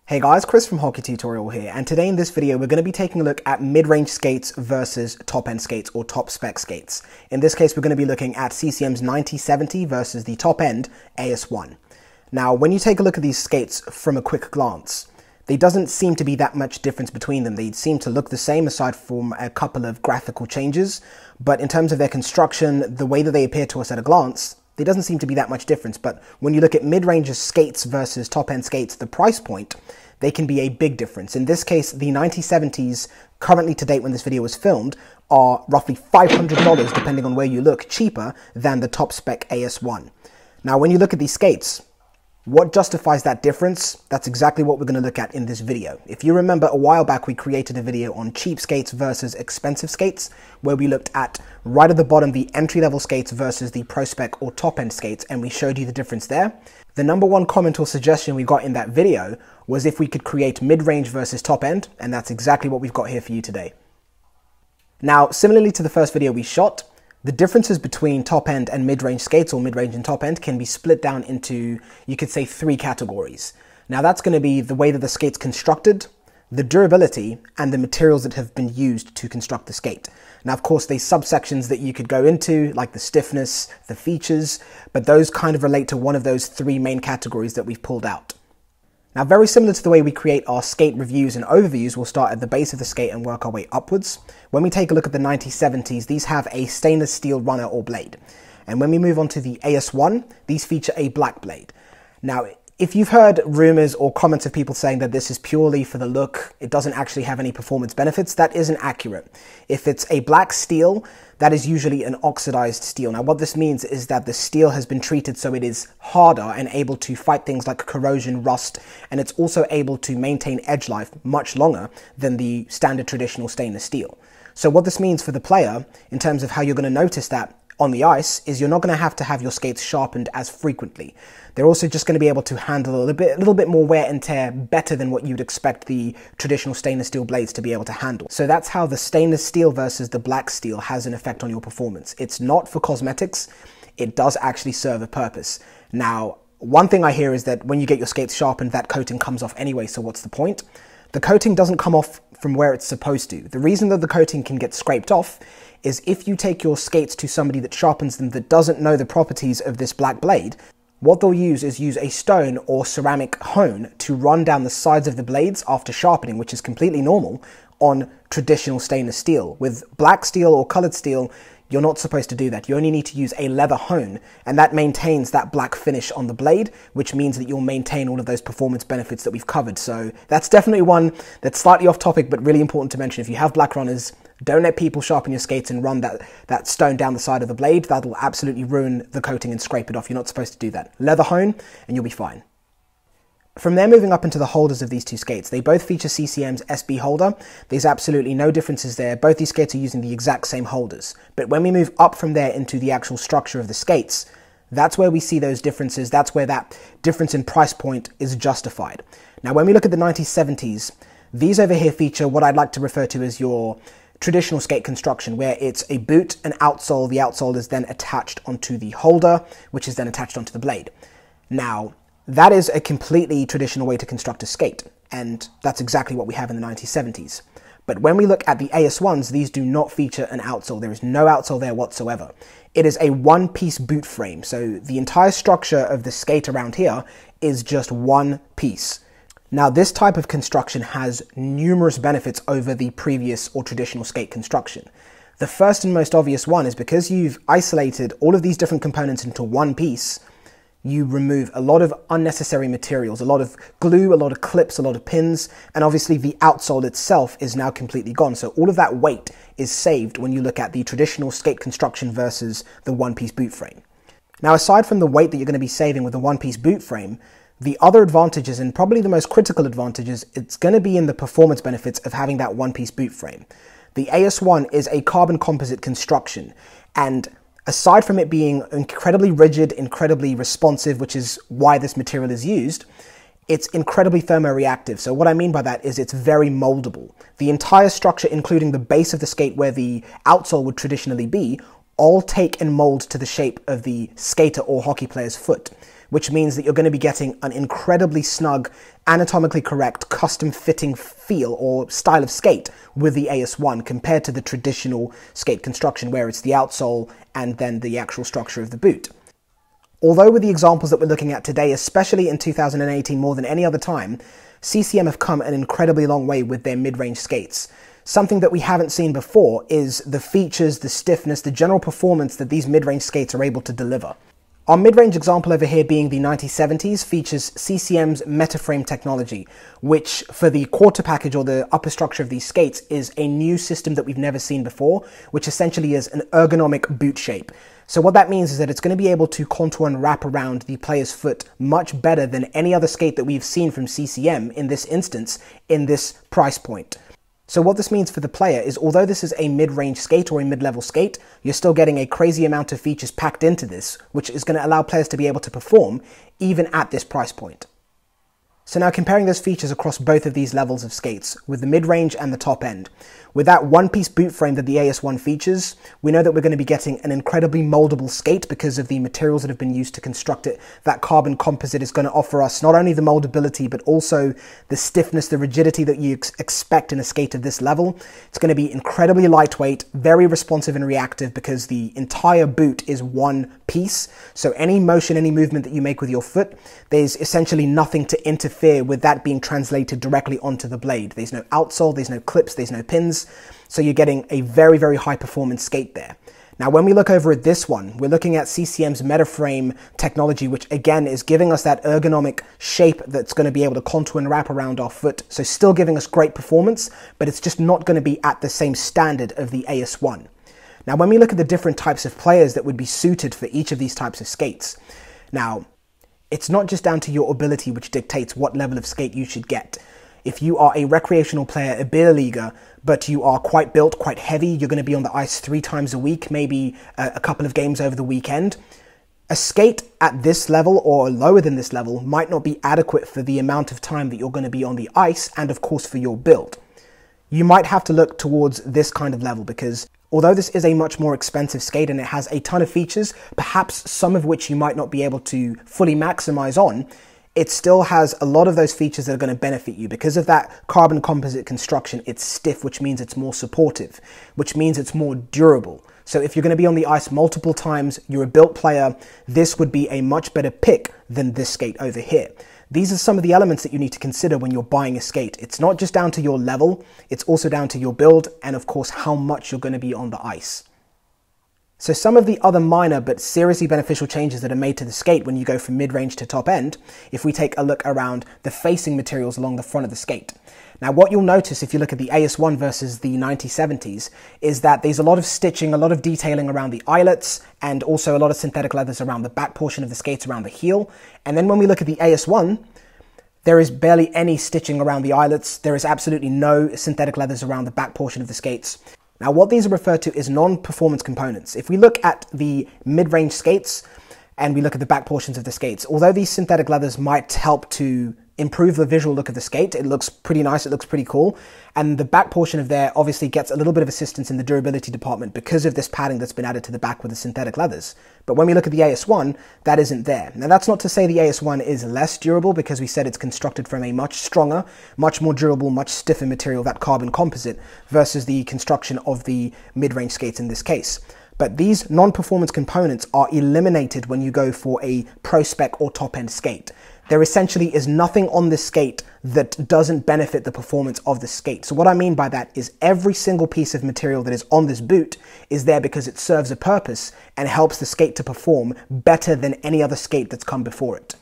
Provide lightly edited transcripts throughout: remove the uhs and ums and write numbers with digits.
Hey guys, Chris from Hockey Tutorial here, and today in this video we're going to be taking a look at mid-range skates versus top-end skates or top-spec skates. In this case we're going to be looking at Ccms 9070 versus the top-end AS1. Now when you take a look at these skates from a quick glance, there doesn't seem to be that much difference between them. They seem to look the same aside from a couple of graphical changes, but in terms of their construction, the way that they appear to us at a glance, there doesn't seem to be that much difference. But when you look at mid-range skates versus top-end skates, the price point, they can be a big difference. In this case, the 9070s, currently to date when this video was filmed, are roughly $500, depending on where you look, cheaper than the top-spec AS1. Now, when you look at these skates, what justifies that difference? That's exactly what we're going to look at in this video. If you remember, a while back we created a video on cheap skates versus expensive skates, where we looked at right at the bottom the entry-level skates versus the pro-spec or top-end skates, and we showed you the difference there. The number one comment or suggestion we got in that video was if we could create mid-range versus top-end, and that's exactly what we've got here for you today. Now, similarly to the first video we shot, the differences between top-end and mid-range skates, or mid-range and top-end, can be split down into, you could say, three categories. Now that's going to be the way that the skate's constructed, the durability, and the materials that have been used to construct the skate. Now of course there's subsections that you could go into, like the stiffness, the features, but those kind of relate to one of those three main categories that we've pulled out. Now, very similar to the way we create our skate reviews and overviews, we'll start at the base of the skate and work our way upwards. When we take a look at the 9070s, these have a stainless steel runner or blade. And when we move on to the AS1, these feature a black blade. Now, if you've heard rumors or comments of people saying that this is purely for the look, it doesn't actually have any performance benefits, that isn't accurate. If it's a black steel, that is usually an oxidized steel. Now what this means is that the steel has been treated so it is harder and able to fight things like corrosion, rust, and it's also able to maintain edge life much longer than the standard traditional stainless steel. So what this means for the player, in terms of how you're going to notice that on the ice, is you're not going to have your skates sharpened as frequently. They're also just going to be able to handle a little bit more wear and tear better than what you'd expect the traditional stainless steel blades to be able to handle. So that's how the stainless steel versus the black steel has an effect on your performance. It's not for cosmetics, it does actually serve a purpose. Now, one thing I hear is that when you get your skates sharpened, that coating comes off anyway, so what's the point? The coating doesn't come off from where it's supposed to. The reason that the coating can get scraped off is if you take your skates to somebody that sharpens them that doesn't know the properties of this black blade, what they'll use is a stone or ceramic hone to run down the sides of the blades after sharpening, which is completely normal on traditional stainless steel. With black steel or colored steel, you're not supposed to do that. You only need to use a leather hone, and that maintains that black finish on the blade, which means that you'll maintain all of those performance benefits that we've covered. So that's definitely one that's slightly off topic, but really important to mention. If you have black runners, don't let people sharpen your skates and run that stone down the side of the blade. That'll absolutely ruin the coating and scrape it off. You're not supposed to do that. Leather hone, and you'll be fine. From there, moving up into the holders of these two skates, they both feature CCM's SB holder. There's absolutely no differences there. Both these skates are using the exact same holders. But when we move up from there into the actual structure of the skates, that's where we see those differences. That's where that difference in price point is justified. Now, when we look at the 9070s, these over here feature what I'd like to refer to as your traditional skate construction, where it's a boot, an outsole. The outsole is then attached onto the holder, which is then attached onto the blade. Now, that is a completely traditional way to construct a skate, and that's exactly what we have in the 9070s. But when we look at the AS1s, these do not feature an outsole. There is no outsole there whatsoever. It is a one-piece boot frame, so the entire structure of the skate around here is just one piece. Now, this type of construction has numerous benefits over the previous or traditional skate construction. The first and most obvious one is because you've isolated all of these different components into one piece, you remove a lot of unnecessary materials, a lot of glue, a lot of clips, a lot of pins, and obviously the outsole itself is now completely gone. So all of that weight is saved when you look at the traditional skate construction versus the one-piece boot frame. Now, aside from the weight that you're going to be saving with the one-piece boot frame, the other advantages, and probably the most critical advantages, it's going to be in the performance benefits of having that one-piece boot frame. The AS1 is a carbon composite construction, and aside from it being incredibly rigid, incredibly responsive, which is why this material is used, it's incredibly thermoreactive. So what I mean by that is it's very moldable. The entire structure, including the base of the skate where the outsole would traditionally be, all take and mold to the shape of the skater or hockey player's foot. which means that you're going to be getting an incredibly snug, anatomically correct, custom-fitting feel or style of skate with the AS1 compared to the traditional skate construction where it's the outsole and then the actual structure of the boot. Although with the examples that we're looking at today, especially in 2018 more than any other time, CCM have come an incredibly long way with their mid-range skates. Something that we haven't seen before is the features, the stiffness, the general performance that these mid-range skates are able to deliver. Our mid-range example over here being the 9070s features CCM's Metaframe technology, which for the quarter package or the upper structure of these skates is a new system that we've never seen before, which essentially is an ergonomic boot shape. So what that means is that it's going to be able to contour and wrap around the player's foot much better than any other skate that we've seen from CCM in this instance, in this price point. So what this means for the player is although this is a mid-range skate or a mid-level skate, you're still getting a crazy amount of features packed into this, which is going to allow players to be able to perform even at this price point. So now comparing those features across both of these levels of skates, with the mid-range and the top end. With that one-piece boot frame that the AS1 features, we know that we're going to be getting an incredibly moldable skate because of the materials that have been used to construct it. That carbon composite is going to offer us not only the moldability, but also the stiffness, the rigidity that you expect in a skate of this level. It's going to be incredibly lightweight, very responsive and reactive because the entire boot is one piece. So any motion, any movement that you make with your foot, there's essentially nothing to interfere with that being translated directly onto the blade. There's no outsole, there's no clips, there's no pins. So you're getting a very, very high performance skate there. Now, when we look over at this one, we're looking at CCM's Metaframe technology, which again is giving us that ergonomic shape that's going to be able to contour and wrap around our foot. So still giving us great performance, but it's just not going to be at the same standard of the AS1. Now, when we look at the different types of players that would be suited for each of these types of skates, now, it's not just down to your ability which dictates what level of skate you should get. If you are a recreational player, a beer leaguer, but you are quite built, quite heavy, you're going to be on the ice 3 times a week, maybe a couple of games over the weekend, a skate at this level or lower than this level might not be adequate for the amount of time that you're going to be on the ice and of course for your build. You might have to look towards this kind of level because although this is a much more expensive skate and it has a ton of features, perhaps some of which you might not be able to fully maximize on, it still has a lot of those features that are going to benefit you. Because of that carbon composite construction, it's stiff, which means it's more supportive, which means it's more durable. So if you're going to be on the ice multiple times, you're a built player, this would be a much better pick than this skate over here. These are some of the elements that you need to consider when you're buying a skate. It's not just down to your level, it's also down to your build and of course how much you're going to be on the ice. So some of the other minor but seriously beneficial changes that are made to the skate when you go from mid-range to top end, if we take a look around the facing materials along the front of the skate. Now what you'll notice if you look at the AS1 versus the 9070s is that there's a lot of stitching, a lot of detailing around the eyelets and also a lot of synthetic leathers around the back portion of the skates around the heel. And then when we look at the AS1, there is barely any stitching around the eyelets. There is absolutely no synthetic leathers around the back portion of the skates. Now what these are referred to is non-performance components. If we look at the mid-range skates and we look at the back portions of the skates, although these synthetic leathers might help to improve the visual look of the skate, it looks pretty nice, it looks pretty cool, and the back portion of there obviously gets a little bit of assistance in the durability department because of this padding that's been added to the back with the synthetic leathers. But when we look at the AS1, that isn't there. Now that's not to say the AS1 is less durable because we said it's constructed from a much stronger, much more durable, much stiffer material, that carbon composite, versus the construction of the mid-range skates in this case. But these non-performance components are eliminated when you go for a pro spec or top-end skate. There essentially is nothing on this skate that doesn't benefit the performance of the skate. So what I mean by that is every single piece of material that is on this boot is there because it serves a purpose and helps the skate to perform better than any other skate that's come before it.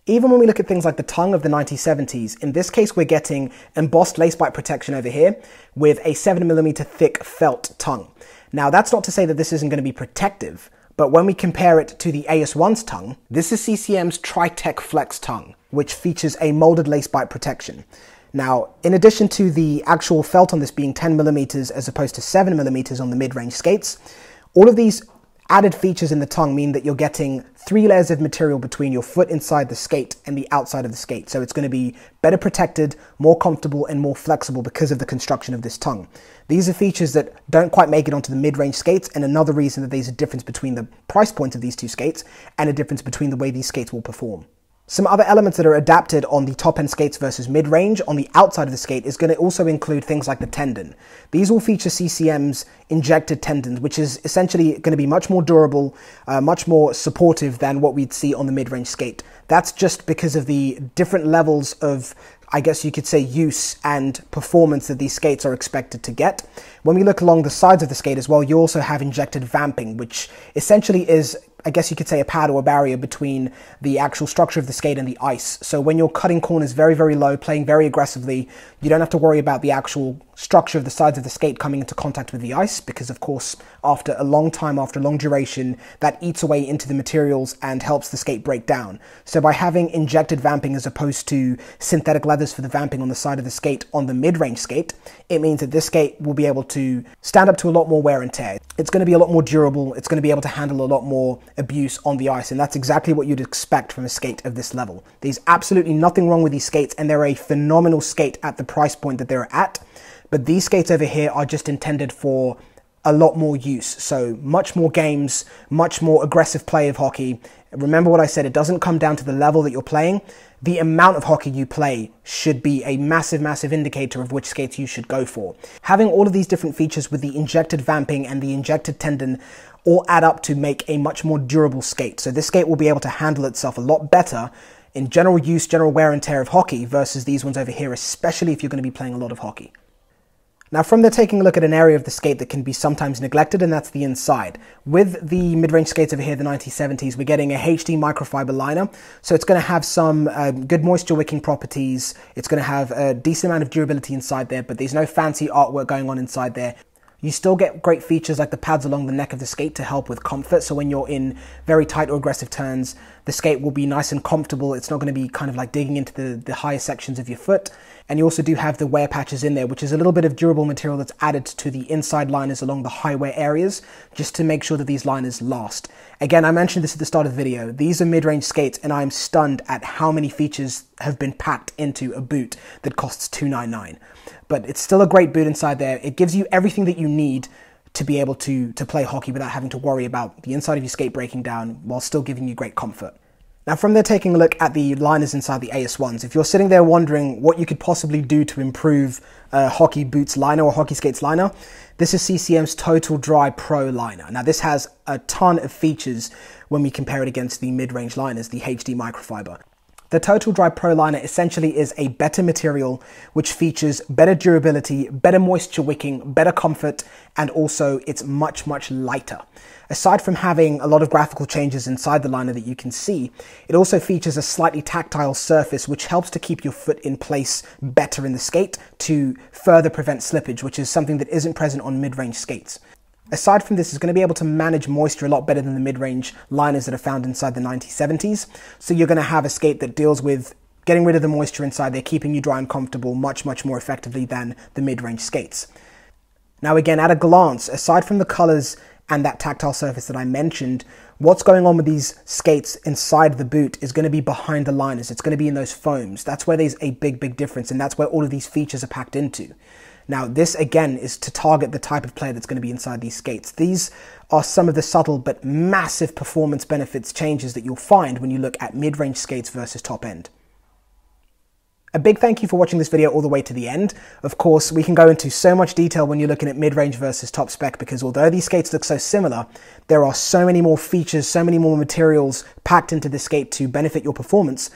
Even when we look at things like the tongue of the 9070s, in this case we're getting embossed lace bite protection over here with a 7mm thick felt tongue. Now that's not to say that this isn't going to be protective, but when we compare it to the AS1's tongue, this is CCM's Tri-Tech Flex tongue, which features a molded lace bite protection. Now, in addition to the actual felt on this being 10mm as opposed to 7mm on the mid-range skates, all of these Added features in the tongue mean that you're getting 3 layers of material between your foot inside the skate and the outside of the skate. So it's going to be better protected, more comfortable, and more flexible because of the construction of this tongue. These are features that don't quite make it onto the mid-range skates, and another reason that there's a difference between the price points of these two skates and a difference between the way these skates will perform. Some other elements that are adapted on the top-end skates versus mid-range on the outside of the skate is going to also include things like the tendon. These will feature Ccms injected tendons, which is essentially going to be much more durable, much more supportive than what we'd see on the mid-range skate. That's just because of the different levels of, I guess you could say, use and performance that these skates are expected to get. When we look along the sides of the skate as well, you also have injected vamping, which essentially is, I guess you could say, a pad or a barrier between the actual structure of the skate and the ice. So when you're cutting corners very, very low, playing very aggressively, you don't have to worry about the actual structure of the sides of the skate coming into contact with the ice, because of course, after a long time, after a long duration, that eats away into the materials and helps the skate break down. So by having injected vamping as opposed to synthetic leathers for the vamping on the side of the skate on the mid-range skate, it means that this skate will be able to stand up to a lot more wear and tear. It's going to be a lot more durable, it's going to be able to handle a lot more abuse on the ice, and that's exactly what you'd expect from a skate of this level. There's absolutely nothing wrong with these skates, and they're a phenomenal skate at the price point that they're at, but these skates over here are just intended for a lot more use. So much more games, much more aggressive play of hockey. Remember what I said, it doesn't come down to the level that you're playing. The amount of hockey you play should be a massive, massive indicator of which skates you should go for. Having all of these different features with the injected vamping and the injected tendon all add up to make a much more durable skate. So this skate will be able to handle itself a lot better in general use, general wear and tear of hockey versus these ones over here, especially if you're going to be playing a lot of hockey. Now from there, taking a look at an area of the skate that can be sometimes neglected, and that's the inside. With the mid-range skates over here, the 1970s, we're getting a HD microfiber liner, so it's going to have some good moisture wicking properties. It's going to have a decent amount of durability inside there, but there's no fancy artwork going on inside there. You still get great features like the pads along the neck of the skate to help with comfort, so when you're in very tight or aggressive turns, the skate will be nice and comfortable. It's not going to be kind of like digging into the higher sections of your foot. And you also do have the wear patches in there, which is a little bit of durable material that's added to the inside liners along the high wear areas, just to make sure that these liners last. Again, I mentioned this at the start of the video. These are mid-range skates, and I'm stunned at how many features have been packed into a boot that costs $299. But it's still a great boot inside there. It gives you everything that you need to be able to play hockey without having to worry about the inside of your skate breaking down while still giving you great comfort. Now from there, taking a look at the liners inside the AS1s, if you're sitting there wondering what you could possibly do to improve hockey boots liner or hockey skates liner, this is CCM's Total Dry Pro liner. Now this has a ton of features when we compare it against the mid-range liners, the HD microfiber. The Total Dry Pro liner essentially is a better material which features better durability, better moisture wicking, better comfort, and also it's much, much lighter. Aside from having a lot of graphical changes inside the liner that you can see, it also features a slightly tactile surface which helps to keep your foot in place better in the skate to further prevent slippage, which is something that isn't present on mid-range skates. Aside from this, it's going to be able to manage moisture a lot better than the mid-range liners that are found inside the 1970s. So you're going to have a skate that deals with getting rid of the moisture inside there, keeping you dry and comfortable much, much more effectively than the mid-range skates. Now again, at a glance, aside from the colors and that tactile surface that I mentioned, what's going on with these skates inside the boot is going to be behind the liners. It's going to be in those foams. That's where there's a big, big difference, and that's where all of these features are packed into. Now, this again is to target the type of player that's going to be inside these skates. These are some of the subtle but massive performance benefits changes that you'll find when you look at mid-range skates versus top end. A big thank you for watching this video all the way to the end. Of course, we can go into so much detail when you're looking at mid-range versus top spec, because although these skates look so similar, there are so many more features, so many more materials packed into the skate to benefit your performance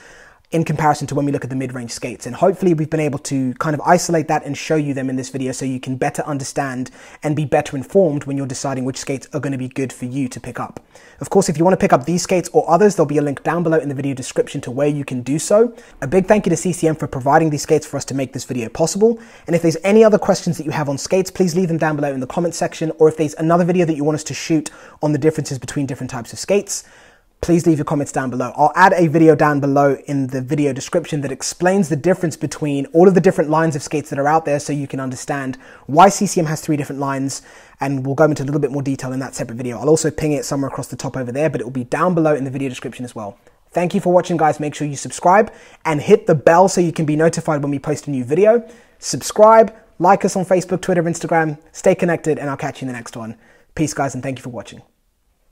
in comparison to when we look at the mid-range skates. And hopefully we've been able to kind of isolate that and show you them in this video so you can better understand and be better informed when you're deciding which skates are going to be good for you to pick up. Of course, if you want to pick up these skates or others, there'll be a link down below in the video description to where you can do so. A big thank you to CCM for providing these skates for us to make this video possible. And if there's any other questions that you have on skates, please leave them down below in the comment section, or if there's another video that you want us to shoot on the differences between different types of skates, please leave your comments down below. I'll add a video down below in the video description that explains the difference between all of the different lines of skates that are out there, so you can understand why CCM has 3 different lines, and we'll go into a little bit more detail in that separate video. I'll also ping it somewhere across the top over there, but it will be down below in the video description as well. Thank you for watching, guys. Make sure you subscribe and hit the bell so you can be notified when we post a new video. Subscribe, like us on Facebook, Twitter, Instagram. Stay connected, and I'll catch you in the next one. Peace, guys, and thank you for watching.